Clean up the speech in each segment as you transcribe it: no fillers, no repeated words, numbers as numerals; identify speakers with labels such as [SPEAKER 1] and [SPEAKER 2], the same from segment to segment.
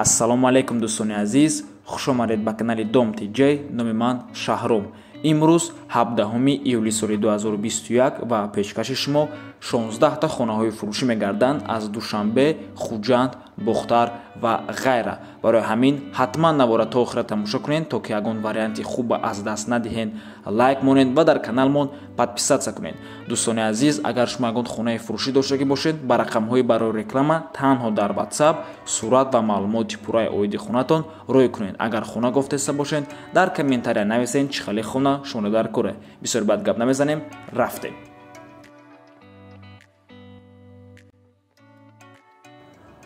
[SPEAKER 1] ассалому алайкум дӯстони азиз, хуш омадед ба канали Dom TJ. Номи ман Шаҳром. имрӯз 17 июли соли 2021 ва пешкаши шумо 16 та хонаҳои фурӯшӣ мегарданд аз Душанбе, Хуҷанд, Бухтар ва ғайра. барои ҳамин ҳатман навора то охира тамошо кунед, то ки ягон варианти хуб аз даст надиҳед, лайк монед ва дар каналмон подписатсия кунед. дӯстони азиз, агар шумо ягон хонаи фурӯшӣ доштагӣ бошед, ба рақамҳои барои реклама танҳо дар WhatsApp сурат ва маълумоти пурраи оиди хонатон рӯй кунед. агар хона гуфтеста бошед, дар комментария нависед чӣ хели хона шумо дар коре. бисёр бад гап намезанем, рафтем.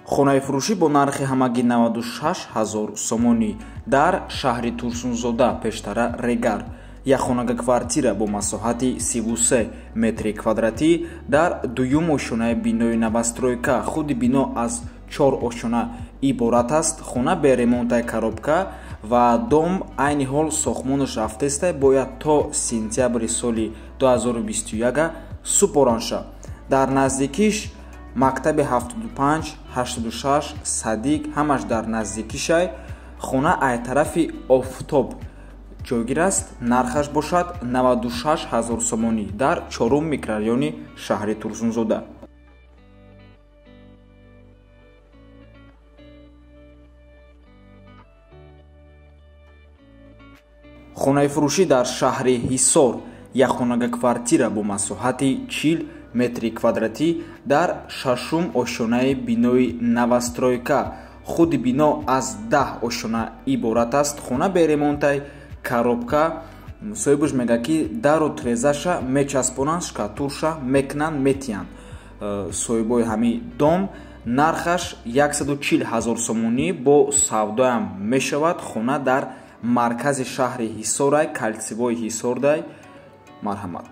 [SPEAKER 1] хонаи фурӯшӣ бо нархи ҳамагӣ 96 000 сомонӣ дар шаҳри Турсунзода, пештара Регар. як хонага квартира бо масоҳати 33 метри квадратӣ дар дуюм ошонаи бинои новостройка. худи бино аз 4 ошона иборат аст. хона бе ремонтаи коробка ва дом айни ҳол сохмонаш рафтеста, бояд то сентябри соли 2021 супоран шавад. дар наздикиш мактаби 75, 86, садик ҳамаш дар наздикишай. хона айтарафи офтоб ҷойгир аст. нархаш бошад 96 000 сомонӣ дар 4 микрорайони шаҳри Турсунзода. хонаи фурӯшӣ дар шаҳри Ҳисор. як хонага квартира бо масоҳати 40 метри квадратӣ дар 6-ум ошонаи бинои новостройка. худи бино аз 10 ошона иборат аст. хона бе ремонтаи коробка. соҳибаш мега ки дару трезаша мечаспонанд, шкатурша мекунанд, метиянд. соҳибои ҳамин дом нархаш 140 000 сомонӣ бо савдоям мешавад. хона дар маркази шаҳри Ҳисорай, калсивои Ҳисордай. марҳамат.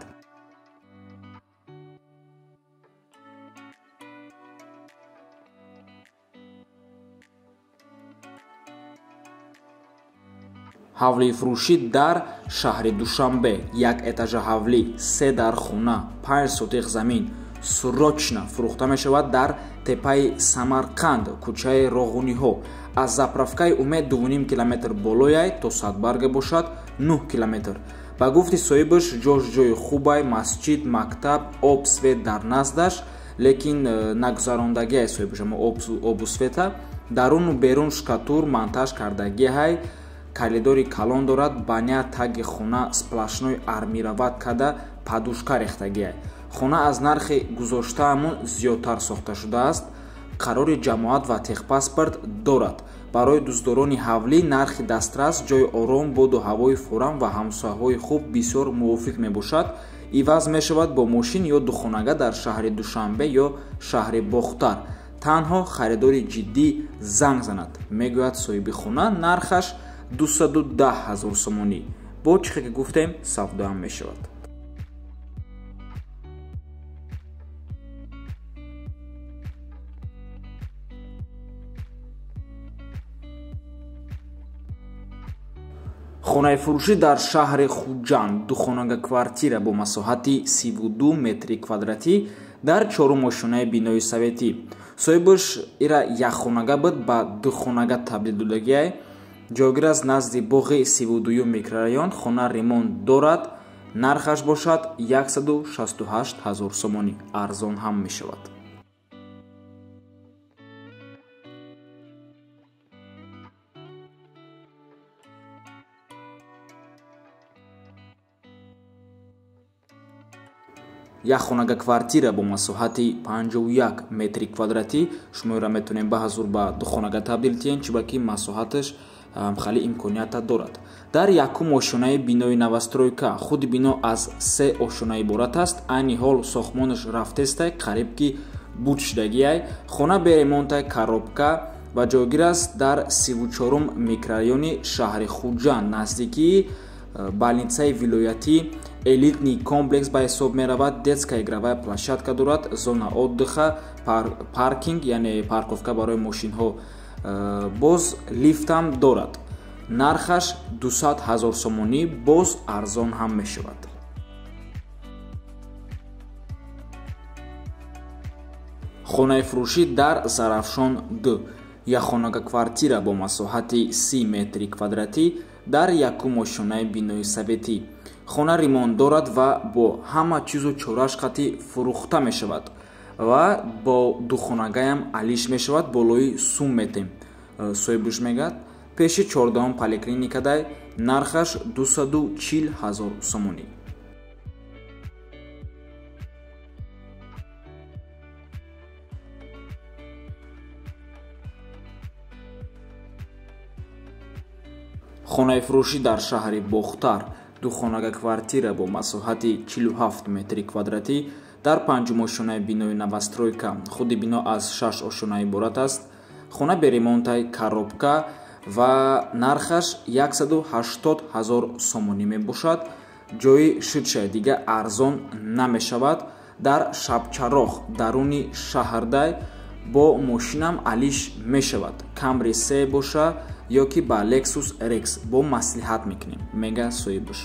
[SPEAKER 1] ҳавлии фурӯшӣ дар шаҳри Душанбе. як этажа ҳавлӣ, 3 дар хона, 5 сотиқ замин срочно фурӯхта мешавад дар теппаи Самарқанд, кӯчаи Роғуниҳо. аз заправкаи Умед 2,5 километр болояй, то Садбарге бошад 9 километр. ба гуфти соҳибаш ҷош ҷои хубай, масҷид, мактаб, об, свет дар наздаш, лекин нагузарондагиай соҳибаш обу света даруну берун шкатур монтаж кардагиай. калидори калон дорад. баня таги хона сплашной армироват када падушка рехтагиай. хона аз нархи гузоштаамон зиёдтар сохта шудааст. қарори ҷамоат ва техпаспорт дорад. барои дӯстдорони ҳавлӣ нархи дастрас, ҷои ором, боду ҳавои фурам ва ҳамсояҳои хуб бисёр мувофиқ мебошад. иваз мешавад бо мошин ё духонага дар шаҳри Душанбе ё шаҳри Бухтар. танҳо харидори ҷиддӣ занг занад, мегӯяд соҳиби хона. нархаш 210 000 сомонӣ бо чӣ ки гуфтем савдоам мешавад. хонаи фурӯшӣ дар шаҳри Хуҷанд. духонага квартира бо масоҳати 32 метри квадратӣ дар 4-ум ошонаи бинои советӣ. соҳибаш ира якхонага буд ба духонага табдил додагиай. ҷойгир аст назди боғи 32 микрорайон. хона ремонт дорад. нархаш бошад 168 000 сомонӣ. арзон ҳам мешавад. як хонага квартира бо масоҳати 51 метри квадратӣ. шумо ира метавонед баҳзур ба духонага табдил тиҳед, чиба ки масоҳаташ хеле имконията дорад. дар якум ошонаи бинои новостройка. худи бино аз 3 ошона иборат аст. айни ҳол сохмонаш рафтестай, қариб ки буд шудагиай. хона бе ремонтаи коробка ва ҷойгир аст дар 34-ум микрорайони шаҳри Хуҷанд, наздикии больницаи вилоятӣ. элитний комплекс ба ҳисоб меравад. детская игровая площадка дорад. зона отдыха, паркинг яъне парковка барои мошинҳо. боз лифтам дорад. нархаш 200 000 сомонӣ боз арзон ҳам мешавад. хонаи фурӯшӣ дар Зарафшон 2. я хонага квартира бо масоҳати 30 метри квадратӣ дар якум ошонаи бинои советӣ. хона ремонт дорад ва бо ҳама чизу чораш қатӣ фурӯхта мешавад ва бо духонагаям алиш мешавад болои сум метем. соҳибуш мегӯяд пеши 14 поликлиникадай нархаш 240 000 сомонӣ. хонаи фурӯшӣ дар шаҳри бохтар духонага квартира бо масоҳати 47 метри квадратӣ дар панҷум ошонаи бинои новостройка. худи бино аз 6 ошона иборат аст. хона беремонтай коробка ва нархаш 180 000 сомонӣ мебошад. ҷои шудшая дига арзон намешавад. дар шабчароғ даруни шаҳрдай бо мошинам алиш мешавад. камри 3 боша ё ки ба Lexus RX бо маслиҳат мекунем, мега соҳибуш.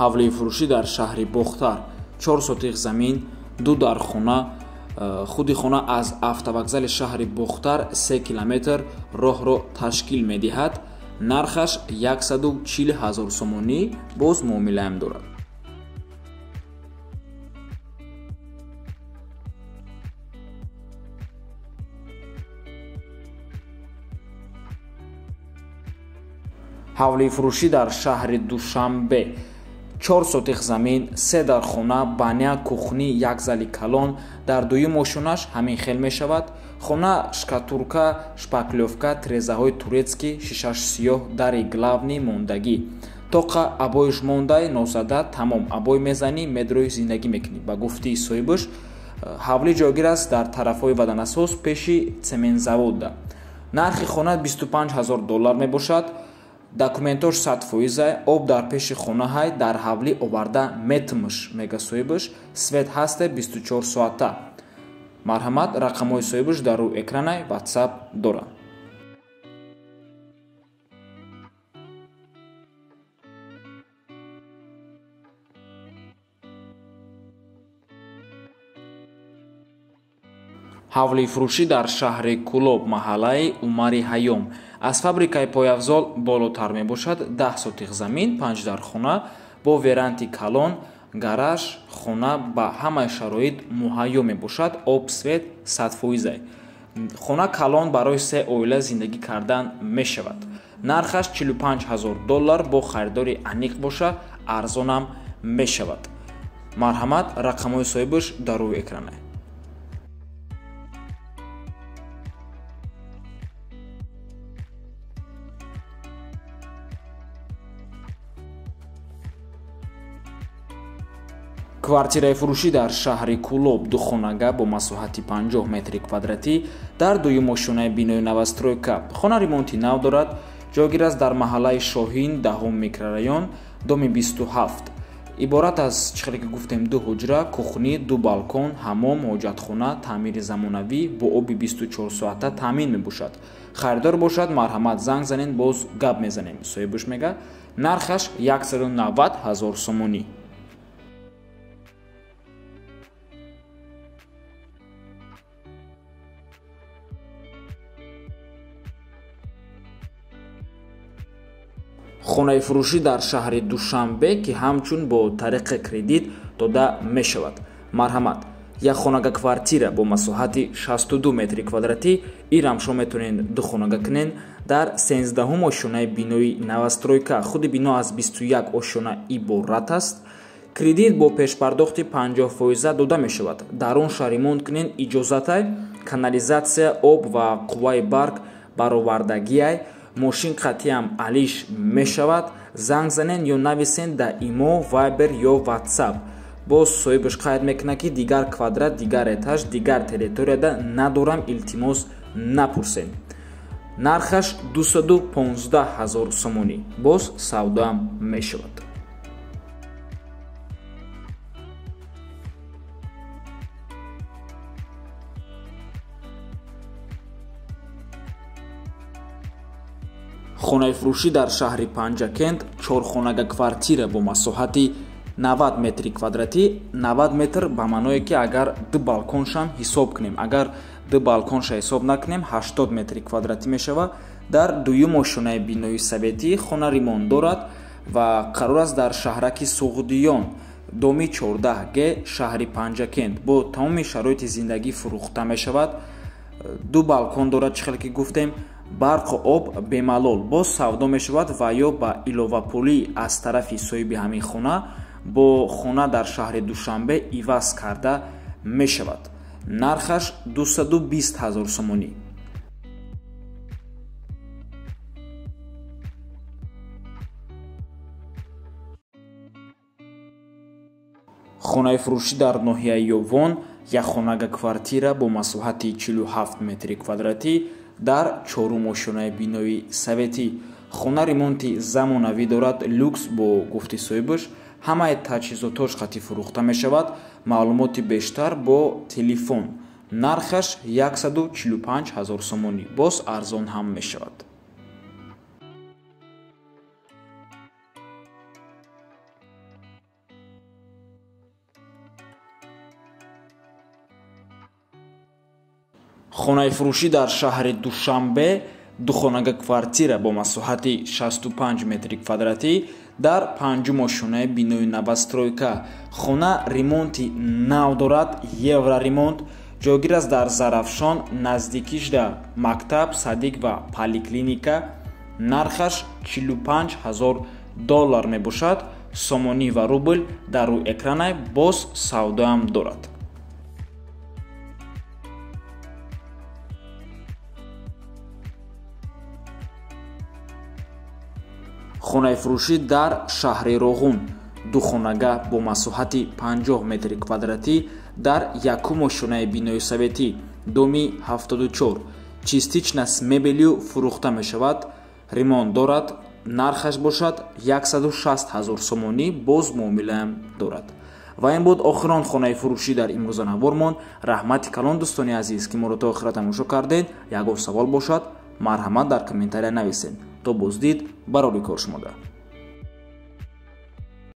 [SPEAKER 1] ҳавлии фурӯшӣ дар шаҳри бохтар 4 сотиқ замин, 2 дар хона. худи хона аз автовокзали шаҳри бохтар 3 километр роҳро ташкил медиҳад. нархаш 140 000 сомонӣ. боз муомилаам дорад. ҳавлии фурӯшӣ дар шаҳри душанбе 4 сотиқ замин, 3 дар хона, баня, кухни, як зали калон. дар дуюм ошонаш ҳамин хел мешавад. хона шкатурка, шпаклёвка, трезаҳои турецкӣ, шишаш сиёҳ, дари главни мондагӣ. тоқа абоиш мондай нозада тамом. абой мезанӣ, медрои зиндагӣ мекунӣ. ба гуфтии соҳибуш ҳавлӣ ҷойгир аст дар тарафҳои ваданасоз пеши цементзавода. нархи хона $25,000 мебошад. документош 100%. об дар пеши хонаҳай дар ҳавлӣ оварда метмш, мега соҳибуш. свет ҳасте 24 соата. марҳамат, рақамҳои соҳибуш дар рӯи экранай WhatsApp дора. ҳавлии фурӯшӣ дар шаҳри Кулоб, маҳаллаи Умари Ҳаём. аз фабрикаи пойафзол болотар мебошад. 10 сотиқ замин, 5 дар хона бо веранти калон, гараж. хона ба ҳамаи шароит муҳайё мебошад. об, свет 100%. хона калон барои 3 оила зиндагӣ кардан мешавад. нархаш $45,000 бо харидори аниқ боша арзонам мешавад. марҳамат, рақамҳои соҳибуш дар рӯи экранай. квартираи фурӯшӣ дар шаҳри Кулоб духонага бо масоҳати 50 метри квадратӣ дар дуюм ошонаи бинои новостройка. хона ремонти нав дорад. ҷойгир аст дар маҳаллаи Шоҳин, 10 микрорайон, доми 27. иборат аз чӣ хеле ки гуфтем 2 ҳуҷра, кухни, 2 балкон, ҳаммом, ҳоҷатхона, таъмири замонавӣ бо оби 24 соата таъмин мебошад. харидор бошад, марҳамат, занг занед, боз гап мезанем. соҳибуш мега нархаш 190 000 сомонӣ. хонаи фурӯшӣ дар шаҳри Душанбе ки ҳамчун бо тариқи кредит дода мешавад. марҳамат, як хонага квартира бо масоҳати 62 метри квадратӣ ирам шумо метавонед духонага кунед дар 13 ошонаи бинои новостройка. худи бино аз 21 ошона иборат аст. кредит бо пешпардохти 50% дода мешавад. дар он ша ремонт кунед иҷозатай, канализатсия, об ва қувваи барг баровардагиай. мошин қатъиам алиш мешавад. занг занед ё нависен дар имо, вайбер ё WhatsApp. боз соҳибаш қайд мекунад ки дигар квадрат, дигар этаж, дигар территорияда надорам, илтимос напурсед. нархаш 215 000 сомонӣ. боз савдоам мешавад. хонаи фурӯшӣ дар шаҳри Панҷакент чорхонага квартира бо масоҳати 90 метри квадратӣ. 90 метр ба маъное ки агар ду балконшам ҳисоб кунем, агар ду балконша ҳисоб накунем 80 метри квадратӣ мешавад. дар дуюм ошунаи бинои советӣ хона ремонт дорад ва қарор аст дар шаҳраки Суғдиён доми 14г шаҳри Панҷакент бо тамоми шароити зиндагӣ фурӯхта мешавад. ду балкон дорад, чӣ хеле ки гуфтем, барқу об бемалол боз савдо мешавад ва ё ба иловапулӣ аз тарафи соҳиби ҳамин хона бо хона дар шаҳри Душанбе иваз карда мешавад. нархаш 220 000 сомонӣ. хонаи фурӯшӣ дар ноҳияи Ёвон якхонага квартира бо масоҳати 47 метри квадратӣ дар чорум ошунаи бинои советӣ. хона ремонти замонавӣ дорад, люкс бо гуфти соҳибаш. ҳамаи таҷҳизотош хати фурӯхта мешавад. маълумоти бештар бо телефон. нархаш 145 000 сомонӣ. боз арзон ҳам мешавад. хонаи фурӯшӣ дар шаҳри Душанбе духонага квартира бо масоҳати 65 метри квадратӣ дар панҷум ошунаи бинои новостройка. хона ремонти нав дорад, евроремонт. ҷойгир аст дар Зарафшон, наздикиш да мактаб, садик ва поликлиника. нархаш 45 000 $. мебошад. сомонӣ ва рубл дар рӯи экранай, боз савдоам дорад. хонаи фурӯшӣ дар шаҳри Роғун духонага бо масоҳати 50 метри квадратӣ дар якум ошунаи бинои советӣ доми 74. чистичнас мебелию фурӯхта мешавад. ремонт дорад. нархаш бошад 160 000 сомонӣ. боз муомилаам дорад. ва ин буд охирон хонаи фурӯшӣ дар имрӯза навормон. раҳмати калон дӯстони азиз ки моро то охира тамошо кардед. ягон савол бошад марҳамат дар комментария нависед. то боздид барори кор шумода.